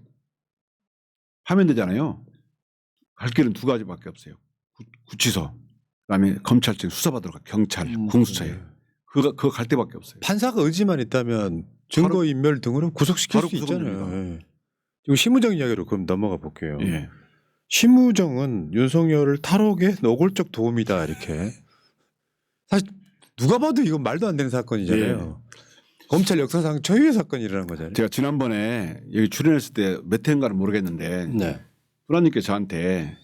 파면되잖아요. 갈 길은 두 가지밖에 없어요. 구치소, 그다음에 검찰청 수사받으러 가 경찰, 공수처에 그거 갈 데밖에 없어요. 판사가 의지만 있다면 증거 인멸 등으로 구속시킬 수 있잖아요. 예. 지금 심우정 이야기로 그럼 넘어가 볼게요. 예. 심우정은 윤석열을 탈옥에 노골적 도움이다 이렇게. 사실 누가 봐도 이건 말도 안 되는 사건이잖아요. 검찰 역사상 최후의 사건이라는 거잖아요. 제가 지난번에 여기 출연했을 때 몇 회인가는 모르겠는데 프라님께 저한테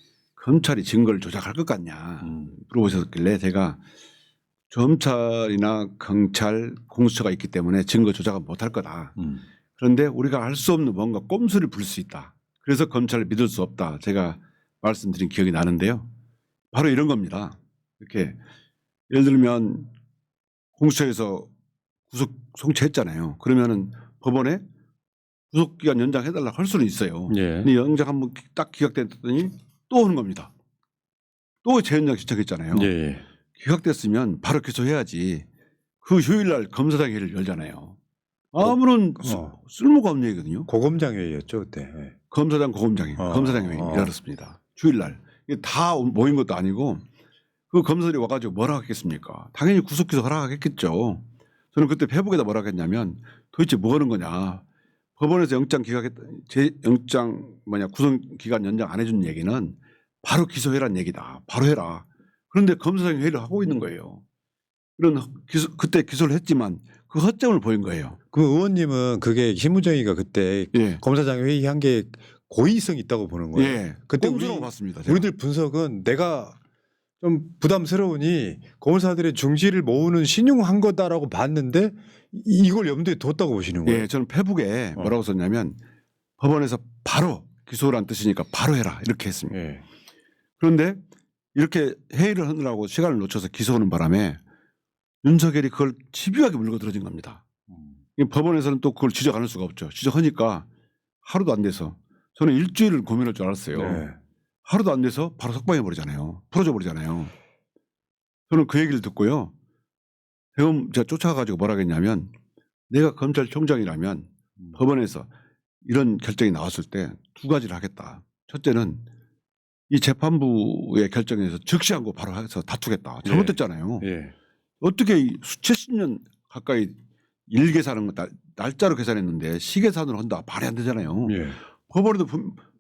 검찰이 증거를 조작할 것 같냐 물어보셨길래 제가 검찰이나 경찰 공수처가 있기 때문에 증거 조작은 못할 거다. 그런데 우리가 알 수 없는 뭔가 꼼수를 부릴 수 있다. 그래서 검찰을 믿을 수 없다. 제가 말씀드린 기억이 나는데요. 바로 이런 겁니다. 이렇게 예를 들면 공수처에서 구속 송치했잖아요. 그러면은 법원에 구속기간 연장해달라고 할 수는 있어요. 근데 연장 한번 딱 기각됐더니 또 오는 겁니다. 또 재연장 신청했잖아요. 기각됐으면 바로 기소해야지. 그 휴일날 검사장회를 열잖아요. 아무런 쓸모가 없는 얘기거든요. 고검장회의였죠 그때. 검사장 고검장회, 검사장회 열었습니다. 주일날. 이게 다 모인 것도 아니고 그 검사들이 와가지고 뭐라 하겠습니까? 당연히 구속기소 하라 하겠죠. 저는 그때 페북에다 뭐라 했냐면 도대체 뭐 하는 거냐. 법원에서 구속기간 연장 안 해준 얘기는 바로 기소해라는 얘기다. 바로 해라. 그런데 검사장 회의를 하고 있는 거예요. 그때 기소를 했지만 그 허점을 보인 거예요. 그 의원님은 그게 심우정이가 그때 검사장 회의한 게 고의성이 있다고 보는 거예요. 예. 그때 봤습니다. 우리들 분석은 내가 좀 부담스러우니 고문사들의 중지를 모으는 신용한 거다라고 봤는데 이걸 염두에 뒀다고 보시는 거예요. 예, 저는 페북에 뭐라고 썼냐면 법원에서 바로 기소란 뜻이니까 바로 해라 이렇게 했습니다. 예. 그런데 이렇게 회의를 하느라고 시간을 놓쳐서 기소하는 바람에 윤석열이 그걸 집요하게 물거들어진 겁니다. 이 법원에서는 또 그걸 지적할 수가 없죠. 지적하니까 하루도 안 돼서 저는 일주일을 고민할 줄 알았어요. 네. 하루도 안 돼서 바로 석방해 버리잖아요. 풀어줘 버리잖아요. 저는 그 얘기를 듣고요. 대검 제가 쫓아가지고 뭐라 했냐면 내가 검찰총장이라면 법원에서 이런 결정이 나왔을 때 두 가지를 하겠다. 첫째는 이 재판부의 결정에서 즉시한 거 바로 해서 다투겠다. 잘못됐잖아요. 예. 어떻게 수천십 년 가까이 일 계산한 거 날짜로 계산했는데 시계산으로 한다. 말이 안 되잖아요. 예.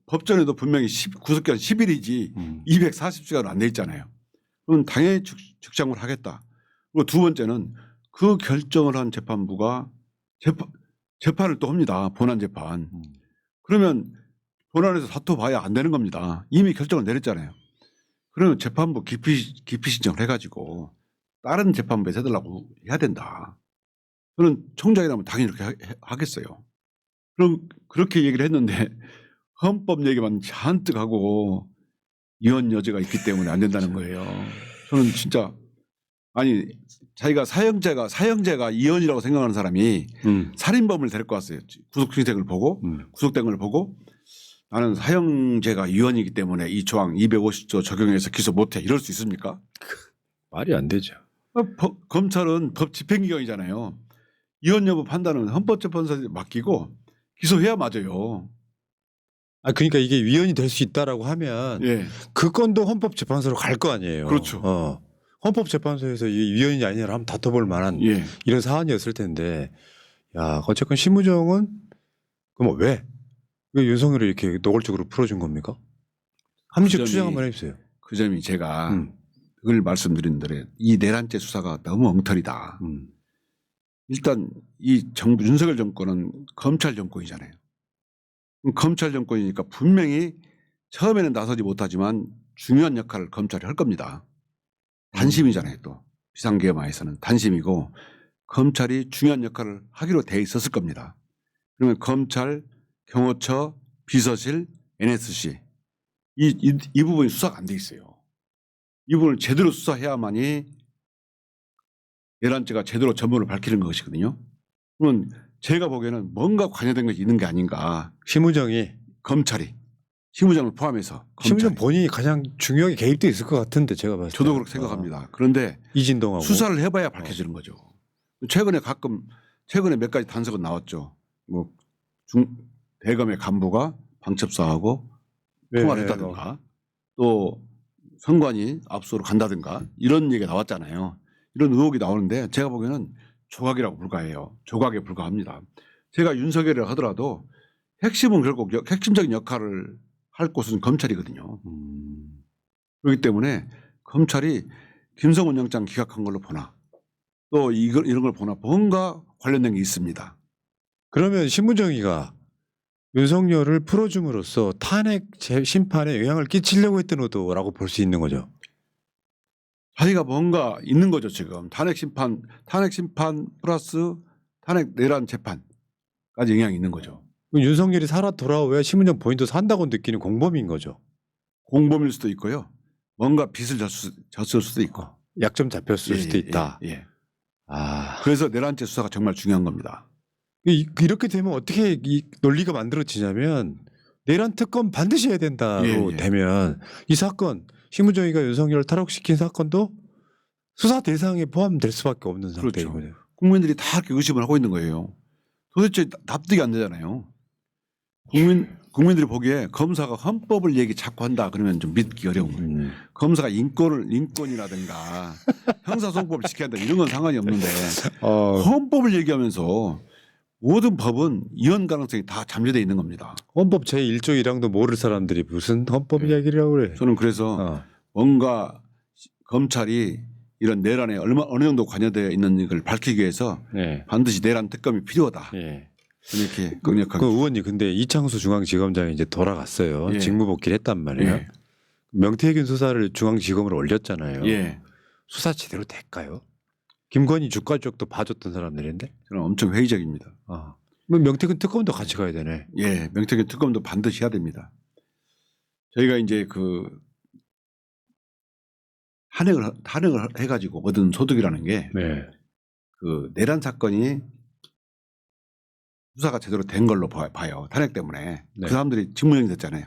법전에도 분명히 구속기간 10일이지 240시간 안 돼 있잖아요. 그럼 당연히 즉시항고를 하겠다. 그리고 두 번째는 그 결정을 한 재판부가 재판을 또 합니다. 본안 재판. 그러면 본안에서 다퉈봐야 안 되는 겁니다. 이미 결정을 내렸잖아요. 그러면 재판부 기피 신청을 해가지고 다른 재판부에 해달라고 해야 된다. 저는 총장이라면 당연히 이렇게 하겠어요. 그럼 그렇게 얘기를 했는데 헌법 얘기만 잔뜩 하고 이혼 여지가 있기 때문에 안 된다는 거예요. 저는 진짜 아니 자기가 사형제가 이혼이라고 생각하는 사람이 살인범을 데리고 왔어요. 구속영장을 보고 구속된 걸 보고 나는 사형제가 이혼이기 때문에 이 조항 250조 적용해서 기소 못해 이럴 수 있습니까? 말이 안 되죠. 검찰은 법 집행기관이잖아요. 이혼 여부 판단은 헌법재판소에 맡기고 기소해야 맞아요. 아 그러니까 이게 위헌이 될 수 있다라고 하면 예. 그 건도 헌법재판소로 갈 거 아니에요. 그렇죠. 헌법재판소에서 이게 위헌이 아니라 한번 다퉈볼 만한 예. 이런 사안이었을 텐데, 야 어쨌건 심우정은 그럼 왜 윤석열을 이렇게 노골적으로 풀어준 겁니까? 함식 그 점이- 추정 한번 해주세요. 그 점이 제가 그걸 말씀드린 대로 이 내란죄 수사가 너무 엉터리다. 일단 이 정부 윤석열 정권은 검찰 정권이잖아요. 검찰 정권이니까 분명히 처음에는 나서지 못하지만 중요한 역할을 검찰이 할 겁니다. 단심이잖아요. 또 비상계엄하에서는 단심이고 검찰이 중요한 역할을 하기로 돼 있었을 겁니다. 그러면 검찰, 경호처, 비서실, NSC 이 부분이 수사가 안 돼 있어요. 이 부분을 제대로 수사해야만이 내란죄가 제대로 전모를 밝히는 것이거든요. 그러면 제가 보기에는 뭔가 관여된 것이 있는 게 아닌가. 심우정이 검찰이 심우정을 포함해서 심우정 검찰이. 본인이 가장 중요하게 개입돼 있을 것 같은데 제가 봤을 때. 저도 그렇게 생각합니다. 그런데 이진동하고 수사를 해봐야 밝혀지는 거죠. 최근에 몇 가지 단서가 나왔죠. 뭐 대검의 간부가 방첩사하고 네, 통화를 네, 했다든가 또 선관위 압수로 간다든가 이런 얘기가 나왔잖아요. 이런 의혹이 나오는데 제가 보기에는 조각이라고 불과해요. 조각에 불과합니다. 제가 윤석열이라 하더라도 핵심은 결국 핵심적인 역할을 할 곳은 검찰이거든요. 그렇기 때문에 검찰이 김성훈 영장 기각한 걸로 보나 또 이런 걸 보나 뭔가 관련된 게 있습니다. 그러면 심우정이가 윤석열을 풀어줌으로써 탄핵 심판에 영향을 끼치려고 했던 의도라고 볼 수 있는 거죠. 자기가 뭔가 있는 거죠 지금. 탄핵 심판 플러스 탄핵 내란 재판까지 영향이 있는 거죠. 윤석열이 살아 돌아와야 심우정 본인도 산다고 느끼는 공범인 거죠. 공범일 수도 있고요. 뭔가 빚을 졌을 수도 있고. 약점 잡혔을 수도 예, 있다. 예. 아 그래서 내란죄 수사가 정말 중요한 겁니다. 이렇게 되면 어떻게 이 논리가 만들어지냐면 내란 특검 반드시 해야 된다로 예. 되면 이 사건 심우정이가 윤석열을 탈옥시킨 사건도 수사 대상에 포함될 수밖에 없는 상태인 그렇죠. 거죠. 국민들이 다 이렇게 의심을 하고 있는 거예요. 도대체 납득이 안 되잖아요. 국민들이 보기에 검사가 헌법을 얘기 자꾸 한다 그러면 좀 믿기 어려운 거예요. 검사가 인권이라든가 형사소송법을 지켜야 한다 이런 건 상관이 없는데 헌법을 얘기하면서 모든 법은 이혼 가능성이 다 잠재되어 있는 겁니다. 헌법 제1조 1항도 모를 사람들이 무슨 헌법 이야기라고 그래. 저는 그래서 뭔가 검찰이 이런 내란에 어느 정도 관여되어 있는 걸 밝히기 위해서 네. 반드시 내란 특검이 필요하다. 예. 이렇게 강력하게. 그 의원님 근데 이창수 중앙지검장이 이제 돌아갔어요. 예. 직무복귀를 했단 말이에요. 예. 명태균 수사를 중앙지검으로 올렸잖아요. 예. 수사 제대로 될까요? 김건희 주가 쪽도 봐줬던 사람들인데. 저는 엄청 회의적입니다. 아, 뭐 명태균 특검도 같이 가야 되네. 예, 명태균 특검도 반드시 해야 됩니다. 저희가 이제 그 탄핵을 해가지고 얻은 소득이라는 게 네. 그 내란 사건이 수사가 제대로 된 걸로 봐요. 탄핵 때문에 네. 그 사람들이 직무유예가 됐잖아요.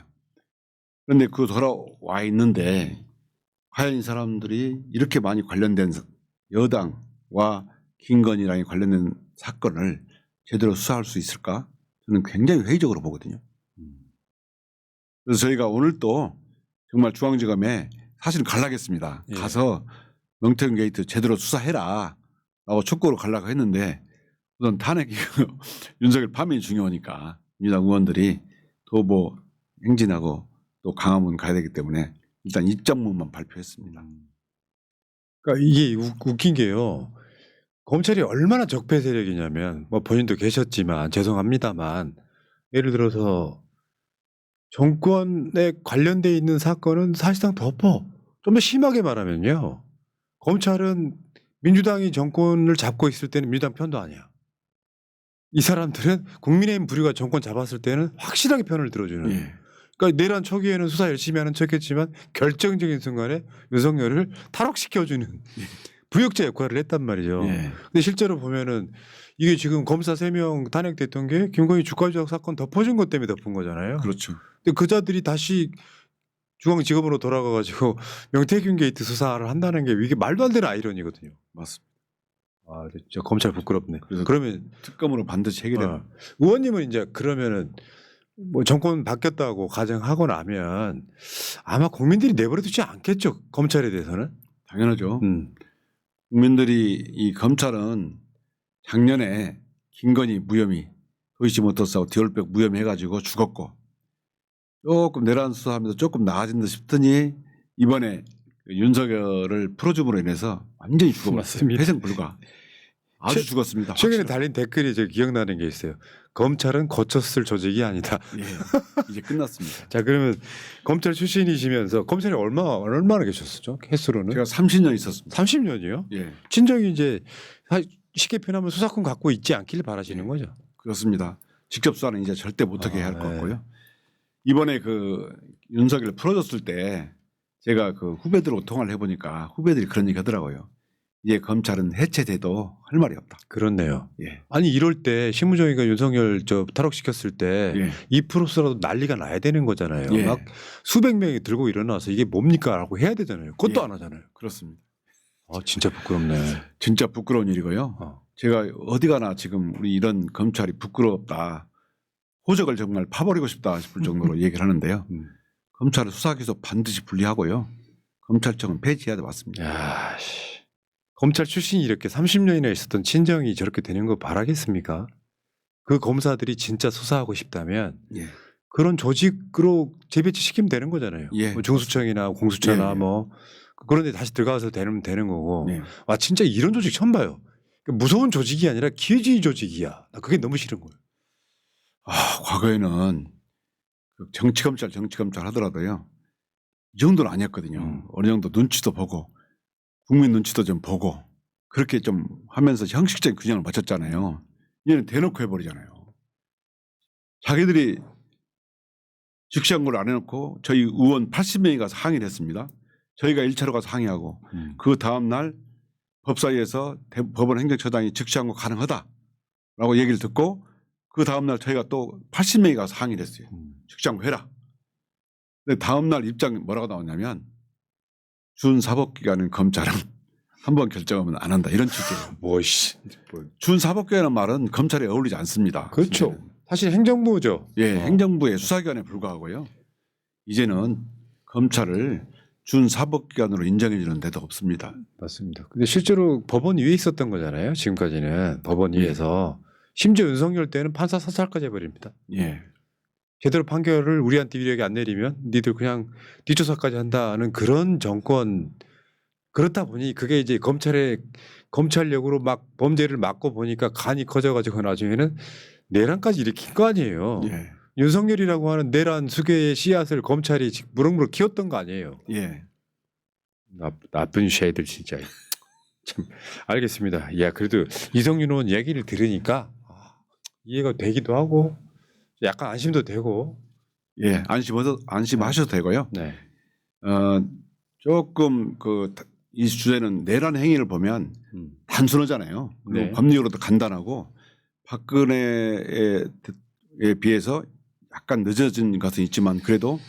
그런데 그 돌아와 있는데 과연 이 사람들이 이렇게 많이 관련된 여당과 김건희랑 관련된 사건을 제대로 수사할 수 있을까? 저는 굉장히 회의적으로 보거든요. 그래서 저희가 오늘 또 정말 중앙지검에 사실은 갈라겠습니다. 예. 가서 명태균 게이트 제대로 수사해라 라고 촉구로 가려고 했는데 우선 탄핵 윤석열 파면이 중요하니까 민주당 의원들이 도보 행진하고 또 강화문 가야 되기 때문에 일단 입장문만 발표했습니다. 그러니까 이게 웃긴 게요. 검찰이 얼마나 적폐 세력이냐면 뭐 본인도 계셨지만 죄송합니다만 예를 들어서 정권에 관련돼 있는 사건은 사실상 덮어. 좀 더 심하게 말하면요. 검찰은 민주당이 정권을 잡고 있을 때는 민주당 편도 아니야. 이 사람들은 국민의힘 부류가 정권 잡았을 때는 확실하게 편을 들어주는. 예. 그러니까 내란 초기에는 수사 열심히 하는 척했지만 결정적인 순간에 윤석열을 탈옥시켜주는 부역자 역할을 했단 말이죠. 예. 근데 실제로 보면은 이게 지금 검사 3명 탄핵됐던 게 김건희 주가 조작 사건 덮어준 것 때문에 덮은 거잖아요. 그렇죠. 근데 그자들이 다시 중앙지검으로 돌아가가지고 명태균 게이트 수사를 한다는 게 이게 말도 안 되는 아이러니거든요. 맞습니다. 아, 진짜 검찰 부끄럽네. 그래서 그러면 특검으로 반드시 해결해야 의원님은 이제 그러면은 뭐 정권 바뀌었다고 가정하고 나면 아마 국민들이 내버려두지 않겠죠. 검찰에 대해서는. 당연하죠. 국민들이 이 검찰은 작년에 김건희 무혐의 도이치모터스하고 디올백 무혐의 해가지고 죽었고 조금 내란 수사하면서 조금 나아진 듯 싶더니 이번에 윤석열을 풀어줌으로 인해서 완전히 죽어버렸어요. 맞습니다. 회생 불가. 아주 죽었습니다. 최근에 확실히. 달린 댓글이 저 기억나는 게 있어요. 검찰은 거쳤을 조직이 아니다. 예, 이제 끝났습니다. 자, 그러면 검찰 출신이시면서 검찰에 얼마나 계셨었죠? 횟수로는? 제가 30년 있었습니다. 30년이요? 예, 친정이 이제 쉽게 표현하면 수사권 갖고 있지 않길 바라시는 거죠. 그렇습니다. 직접 수사는 이제 절대 못하게 할 것 네. 같고요. 이번에 그 윤석열 풀어줬을 때 제가 그 후배들하고 통화를 해보니까 후배들이 그런 얘기 하더라고요. 이제 검찰은 해체돼도 할 말이 없다. 그렇네요. 예. 아니 이럴 때 신무정이가 윤석열 탈옥시켰을 때 예. 2%라도 난리가 나야 되는 거잖아요. 예. 막 수백 명이 들고 일어나서 이게 뭡니까 라고 해야 되잖아요. 그것도 예. 안 하잖아요. 그렇습니다. 아 진짜 부끄럽네. 진짜 부끄러운 일이고요. 제가 어디 가나 지금 우리 이런 검찰이 부끄럽다. 호적을 정말 파버리고 싶다 싶을 정도로 얘기를 하는데요. 검찰은 수사기소 반드시 분리하고요. 검찰청은 폐지해야 돼 맞습니다. 야, 씨. 검찰 출신이 이렇게 30년이나 있었던 친정이 저렇게 되는 거 바라겠습니까? 그 검사들이 진짜 수사하고 싶다면 예. 그런 조직으로 재배치시키면 되는 거잖아요. 예. 뭐 중수청이나 공수처나 예. 뭐 그런데 다시 들어가서 되는 거고. 예. 와 진짜 이런 조직 처음 봐요. 무서운 조직이 아니라 기회주의 조직이야. 나 그게 너무 싫은 거예요. 아, 과거에는 정치검찰 하더라도요. 이 정도는 아니었거든요. 어느 정도 눈치도 보고 국민 눈치도 좀 보고 그렇게 좀 하면서 형식적인 균형을 맞췄잖아요. 얘는 대놓고 해버리잖아요. 자기들이 즉시항고를 안 해놓고 저희 의원 80명이 가서 항의를 했습니다. 저희가 1차로 가서 항의하고 그 다음날 법사위에서 법원 행정처장이 즉시항고 가능하다라고 얘기를 듣고 그 다음날 저희가 또 80명이 가서 항의를 했어요. 즉시항고 해라. 근데 다음날 입장이 뭐라고 나왔냐면 준사법기관은 검찰은 한번 결정하면 안 한다 이런 취지예요. 뭐씨. 준사법기관이라는 말은 검찰에 어울리지 않습니다. 그렇죠. 이제는. 사실 행정부죠. 예, 행정부의 수사기관에 불과하고요. 이제는 검찰을 준사법기관으로 인정해 주는 데도 없습니다. 맞습니다. 근데 실제로 법원 위에 있었던 거잖아요. 지금까지는 법원 위에서 심지어 윤석열 때는 판사 사찰까지 해버립니다. 예, 제대로 판결을 우리한테 유리하게 안 내리면 니들 그냥 뒷조사까지 한다는 그런 정권. 그렇다 보니 그게 이제 검찰력으로 막 범죄를 막고 보니까 간이 커져가지고 나중에는 내란까지 일으킨 거 아니에요. 예. 윤석열이라고 하는 내란 수괴의 씨앗을 검찰이 지금 무럭무럭 키웠던 거 아니에요. 예. 나쁜 쉐이들 진짜. 참 알겠습니다. 야 그래도 이성윤 의원 얘기를 들으니까 이해가 되기도 하고 약간 안심도 되고. 예. 안심하셔도 되고요. 네. 조금 이 주제는 내란 행위를 보면 단순하잖아요. 그리고 네. 법리적으로도 간단하고 박근혜에 비해서 약간 늦어진 것은 있지만 그래도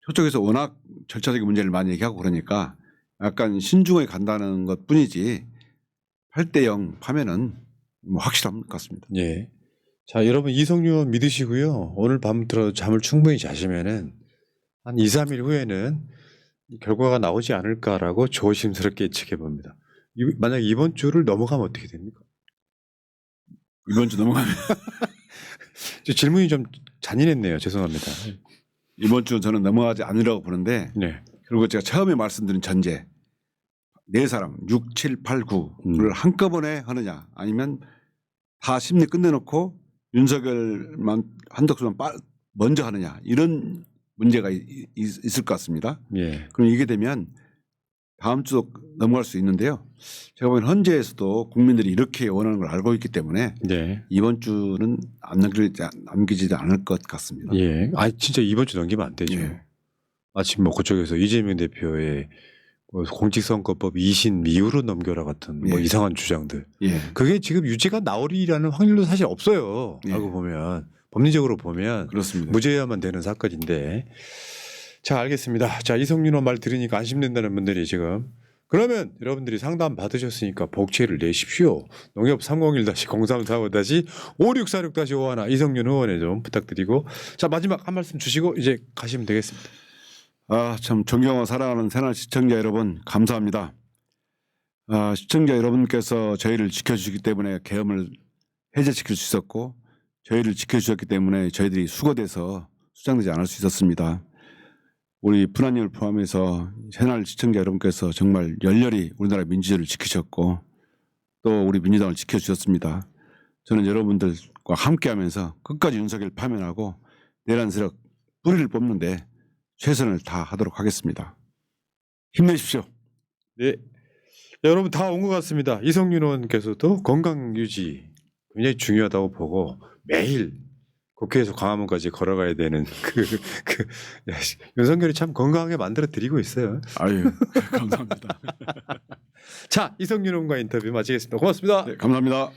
저쪽에서 워낙 절차적인 문제를 많이 얘기하고 그러니까 약간 신중하게 간다는 것 뿐이지 8대0 파면은 뭐 확실한 것 같습니다. 예. 자 여러분 이성윤 의원 믿으시고요. 오늘 밤부터 잠을 충분히 자시면은 한 2, 3일 후에는 결과가 나오지 않을까라고 조심스럽게 예측해 봅니다. 만약 이번 주를 넘어가면 어떻게 됩니까? 이번 주 넘어가면 저 질문이 좀 잔인했네요. 죄송합니다. 이번 주 저는 넘어가지 않으려고 보는데 네. 그리고 제가 처음에 말씀드린 전제 네 사람 6, 7, 8, 9를 한꺼번에 하느냐 아니면 다 심리 끝내놓고 윤석열만 한덕수만 먼저 하느냐 이런 문제가 있을 것 같습니다. 예. 그럼 이게 되면 다음 주도 넘어갈 수 있는데요. 제가 보기엔 헌재에서도 국민들이 이렇게 원하는 걸 알고 있기 때문에 네. 이번 주는 남기지 않을 것 같습니다. 예. 아 진짜 이번 주 넘기면 안 되죠. 예. 마침 뭐 그쪽에서 이재명 대표의 공직선거법 2심 미유로 넘겨라 같은 뭐 예. 이상한 주장들. 예. 그게 지금 유죄가 나오리라는 확률도 사실 없어요. 예. 알고 보면 법리적으로 보면 그렇습니다. 무죄여야만 되는 사건인데. 자 알겠습니다. 자 이성윤 의원 말 들으니까 안심된다는 분들이 지금 그러면 여러분들이 상담 받으셨으니까 복채를 내십시오. 농협 301-0345-5646-51 이성윤 의원에 좀 부탁드리고 자 마지막 한 말씀 주시고 이제 가시면 되겠습니다. 참 존경하고 사랑하는 새날 시청자 여러분 감사합니다. 시청자 여러분께서 저희를 지켜주시기 때문에 계엄을 해제시킬 수 있었고 저희를 지켜주셨기 때문에 저희들이 수거돼서 수장되지 않을 수 있었습니다. 우리 분한님을 포함해서 새날 시청자 여러분께서 정말 열렬히 우리나라 민주주의를 지키셨고 또 우리 민주당을 지켜주셨습니다. 저는 여러분들과 함께하면서 끝까지 윤석열 파면하고 내란 세력 뿌리를 뽑는데 최선을 다하도록 하겠습니다. 힘내십시오. 네, 여러분 다 온 것 같습니다. 이성윤 의원께서도 건강 유지 굉장히 중요하다고 보고 매일 국회에서 광화문까지 걸어가야 되는 윤석열이 참 건강하게 만들어 드리고 있어요. 아유 감사합니다. 자 이성윤 의원과 인터뷰 마치겠습니다. 고맙습니다. 네, 감사합니다.